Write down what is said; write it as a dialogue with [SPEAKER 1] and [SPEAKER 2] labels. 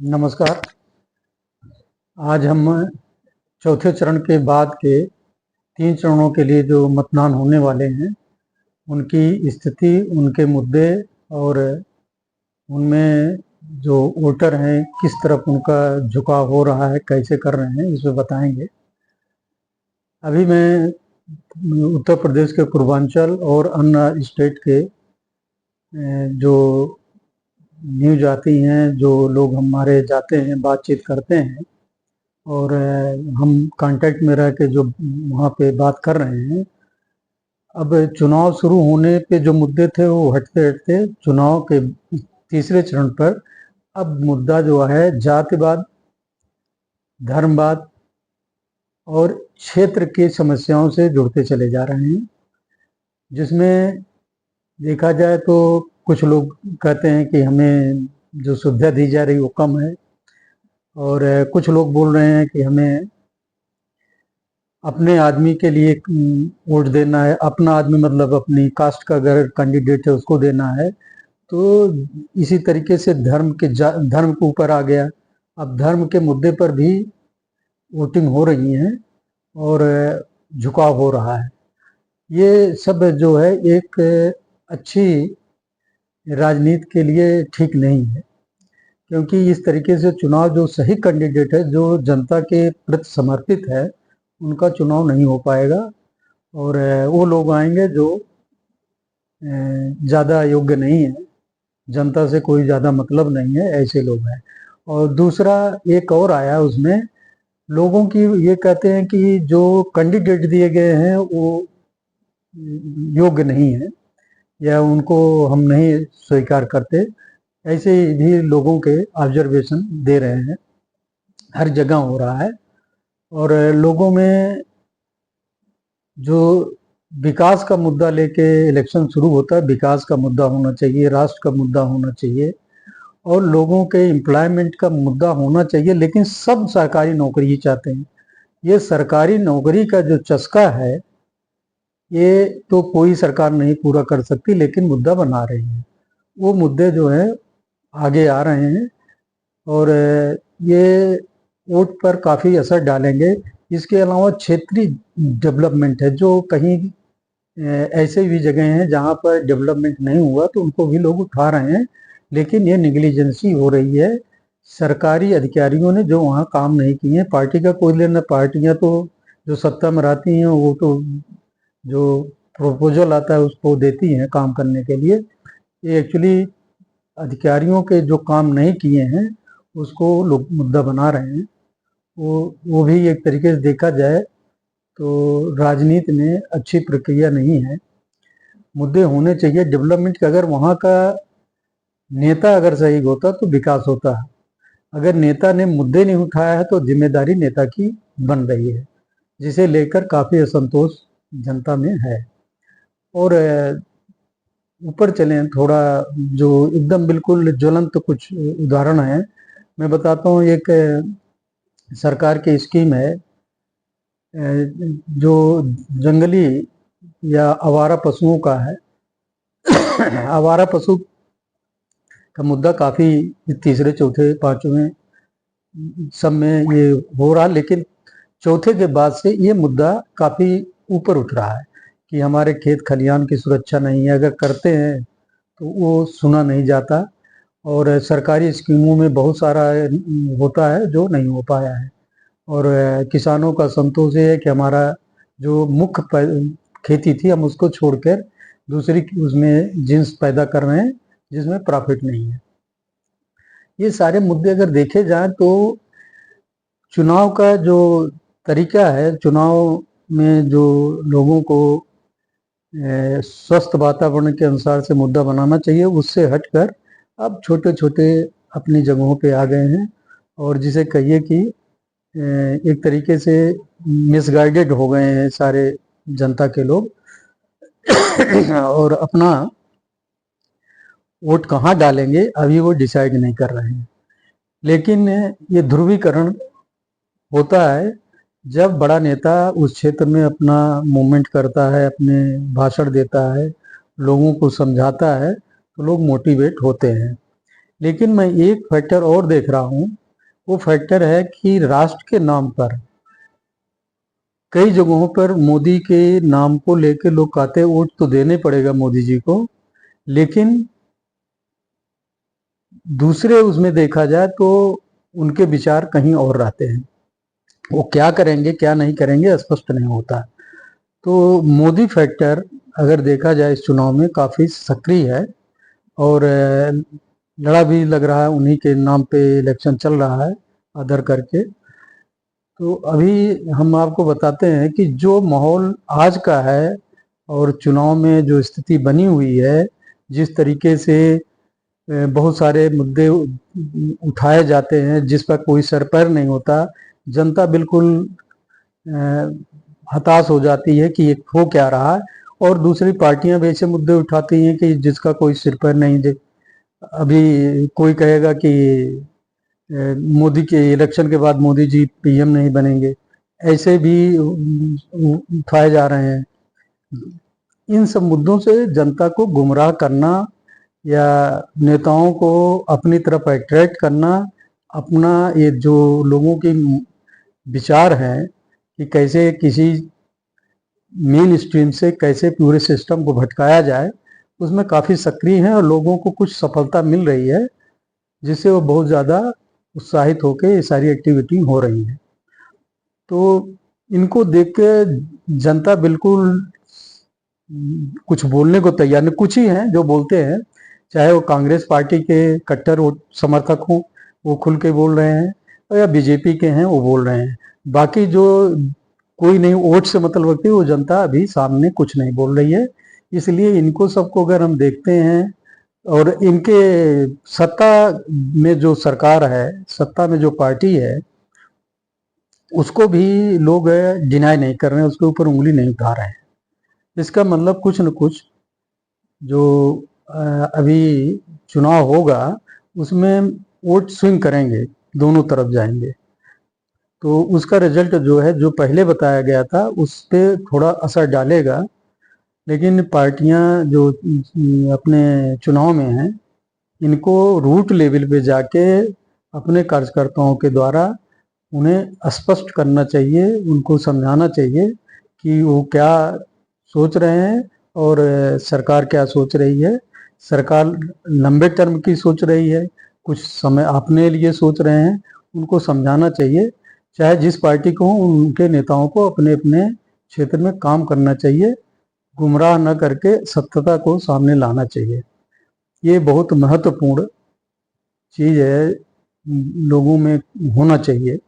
[SPEAKER 1] नमस्कार। आज हम चौथे चरण के बाद के 3 चरणों के लिए जो मतदान होने वाले हैं, उनकी स्थिति, उनके मुद्दे और उनमें जो वोटर हैं, किस तरफ उनका झुकाव हो रहा है, कैसे कर रहे हैं, इस पे बताएंगे। अभी मैं उत्तर प्रदेश के पूर्वांचल और अन्य स्टेट के जो न्यूज आती हैं, जो लोग हमारे जाते हैं, बातचीत करते हैं और हम कांटेक्ट में रह के जो वहाँ पे बात कर रहे हैं। अब चुनाव शुरू होने पे जो मुद्दे थे वो हटते हटते चुनाव के तीसरे चरण पर अब मुद्दा जो है जातिवाद, धर्मवाद और क्षेत्र की समस्याओं से जुड़ते चले जा रहे हैं, जिसमें देखा जाए तो कुछ लोग कहते हैं कि हमें जो सुविधा दी जा रही वो कम है, और कुछ लोग बोल रहे हैं कि हमें अपने आदमी के लिए वोट देना है। अपना आदमी मतलब अपनी कास्ट का अगर कैंडिडेट है उसको देना है। तो इसी तरीके से धर्म के ऊपर आ गया। अब धर्म के मुद्दे पर भी वोटिंग हो रही है और झुकाव हो रहा है। ये सब जो है एक अच्छी राजनीति के लिए ठीक नहीं है, क्योंकि इस तरीके से चुनाव जो सही कैंडिडेट है, जो जनता के प्रति समर्पित है, उनका चुनाव नहीं हो पाएगा और वो लोग आएंगे जो ज़्यादा योग्य नहीं है, जनता से कोई ज़्यादा मतलब नहीं है, ऐसे लोग हैं। और दूसरा एक और आया, उसमें लोगों की ये कहते हैं कि जो कैंडिडेट दिए गए हैं वो योग्य नहीं है या उनको हम नहीं स्वीकार करते। ऐसे भी लोगों के ऑब्जर्वेशन दे रहे हैं, हर जगह हो रहा है। और लोगों में जो विकास का मुद्दा लेके इलेक्शन शुरू होता है, विकास का मुद्दा होना चाहिए, राष्ट्र का मुद्दा होना चाहिए और लोगों के एम्प्लॉयमेंट का मुद्दा होना चाहिए, लेकिन सब सरकारी नौकरी ही चाहते हैं। ये सरकारी नौकरी का जो चस्का है, ये तो कोई सरकार नहीं पूरा कर सकती, लेकिन मुद्दा बना रही है। वो मुद्दे जो है आगे आ रहे हैं और ये वोट पर काफ़ी असर डालेंगे। इसके अलावा क्षेत्रीय डेवलपमेंट है, जो कहीं ऐसे भी जगह हैं जहाँ पर डेवलपमेंट नहीं हुआ तो उनको भी लोग उठा रहे हैं, लेकिन ये निगलिजेंसी हो रही है। सरकारी अधिकारियों ने जो वहाँ काम नहीं किए, पार्टी का कोई लेना, पार्टियाँ तो जो सत्ता में रहती हैं वो तो जो प्रपोजल आता है उसको देती हैं काम करने के लिए। ये एक्चुअली अधिकारियों के जो काम नहीं किए हैं उसको लोग मुद्दा बना रहे हैं। वो भी एक तरीके से देखा जाए तो राजनीति में अच्छी प्रक्रिया नहीं है। मुद्दे होने चाहिए डेवलपमेंट के। अगर वहाँ का नेता अगर सही होता तो विकास होता है। अगर नेता ने मुद्दे नहीं उठाया है तो जिम्मेदारी नेता की बन रही है, जिसे लेकर काफ़ी असंतोष जनता में है। और ऊपर चलें थोड़ा, जो एकदम बिल्कुल ज्वलंत तो कुछ उदाहरण है मैं बताता हूँ। एक सरकार की स्कीम है जो जंगली या आवारा पशुओं का है। आवारा पशु का मुद्दा काफ़ी तीसरे, चौथे, पांचवें सब में ये हो रहा, लेकिन चौथे के बाद से ये मुद्दा काफ़ी ऊपर उठ रहा है कि हमारे खेत खलिहान की सुरक्षा नहीं है। अगर करते हैं तो वो सुना नहीं जाता और सरकारी स्कीमों में बहुत सारा होता है जो नहीं हो पाया है। और किसानों का संतोष ये है कि हमारा जो मुख्य खेती थी हम उसको छोड़कर दूसरी उसमें जिन्स पैदा कर रहे हैं जिसमें प्रॉफिट नहीं है। ये सारे मुद्दे अगर देखे जाएं तो चुनाव का जो तरीका है, चुनाव में जो लोगों को स्वस्थ वातावरण के अनुसार से मुद्दा बनाना चाहिए, उससे हटकर अब छोटे छोटे अपनी जगहों पे आ गए हैं और जिसे कहिए कि एक तरीके से मिसगाइडेड हो गए हैं सारे जनता के लोग और अपना वोट कहाँ डालेंगे अभी वो डिसाइड नहीं कर रहे हैं। लेकिन ये ध्रुवीकरण होता है जब बड़ा नेता उस क्षेत्र में अपना मूवमेंट करता है, अपने भाषण देता है, लोगों को समझाता है तो लोग मोटिवेट होते हैं। लेकिन मैं एक फैक्टर और देख रहा हूँ, वो फैक्टर है कि राष्ट्र के नाम पर कई जगहों पर मोदी के नाम को लेकर लोग कहते हैं वोट तो देने पड़ेगा मोदी जी को, लेकिन दूसरे उसमें देखा जाए तो उनके विचार कहीं और रहते हैं। वो क्या करेंगे क्या नहीं करेंगे स्पष्ट नहीं होता। तो मोदी फैक्टर अगर देखा जाए इस चुनाव में काफ़ी सक्रिय है, और लड़ा भी लग रहा है, उन्हीं के नाम पे इलेक्शन चल रहा है आदर करके। तो अभी हम आपको बताते हैं कि जो माहौल आज का है और चुनाव में जो स्थिति बनी हुई है, जिस तरीके से बहुत सारे मुद्दे उठाए जाते हैं जिस पर कोई सर पैर नहीं होता, जनता बिल्कुल हताश हो जाती है कि ये हो क्या रहा है। और दूसरी पार्टियां भी ऐसे मुद्दे उठाती हैं कि जिसका कोई सिर पैर नहीं। अभी कोई कहेगा कि मोदी के इलेक्शन के बाद मोदी जी पीएम नहीं बनेंगे, ऐसे भी उठाए जा रहे हैं। इन सब मुद्दों से जनता को गुमराह करना या नेताओं को अपनी तरफ अट्रैक्ट करना, अपना ये जो लोगों की विचार हैं कि कैसे किसी मेन स्ट्रीम से कैसे पूरे सिस्टम को भटकाया जाए, उसमें काफ़ी सक्रिय हैं और लोगों को कुछ सफलता मिल रही है, जिससे वो बहुत ज़्यादा उत्साहित होकर ये सारी एक्टिविटी हो रही है। तो इनको देख के जनता बिल्कुल कुछ बोलने को तैयार नहीं। कुछ ही हैं जो बोलते हैं, चाहे वो कांग्रेस पार्टी के कट्टर समर्थक हों, वो खुल के बोल रहे हैं, और या बीजेपी के हैं वो बोल रहे हैं। बाकी जो कोई नहीं वोट से मतलब रखती, वो जनता अभी सामने कुछ नहीं बोल रही है। इसलिए इनको सबको अगर हम देखते हैं, और इनके सत्ता में जो सरकार है, सत्ता में जो पार्टी है, उसको भी लोग डिनाई नहीं कर रहे हैं, उसके ऊपर उंगली नहीं उठा रहे हैं। इसका मतलब कुछ न कुछ जो अभी चुनाव होगा उसमें वोट स्विंग करेंगे, दोनों तरफ जाएंगे। तो उसका रिजल्ट जो है, जो पहले बताया गया था, उस पर थोड़ा असर डालेगा। लेकिन पार्टियां जो अपने चुनाव में हैं, इनको रूट लेवल पे जाके अपने कार्यकर्ताओं के द्वारा उन्हें स्पष्ट करना चाहिए, उनको समझाना चाहिए कि वो क्या सोच रहे हैं और सरकार क्या सोच रही है। सरकार लंबे टर्म की सोच रही है, कुछ समय अपने लिए सोच रहे हैं, उनको समझाना चाहिए। चाहे जिस पार्टी को हो, उनके नेताओं को अपने अपने क्षेत्र में काम करना चाहिए, गुमराह न करके सत्यता को सामने लाना चाहिए। ये बहुत महत्वपूर्ण चीज़ है, लोगों में होना चाहिए।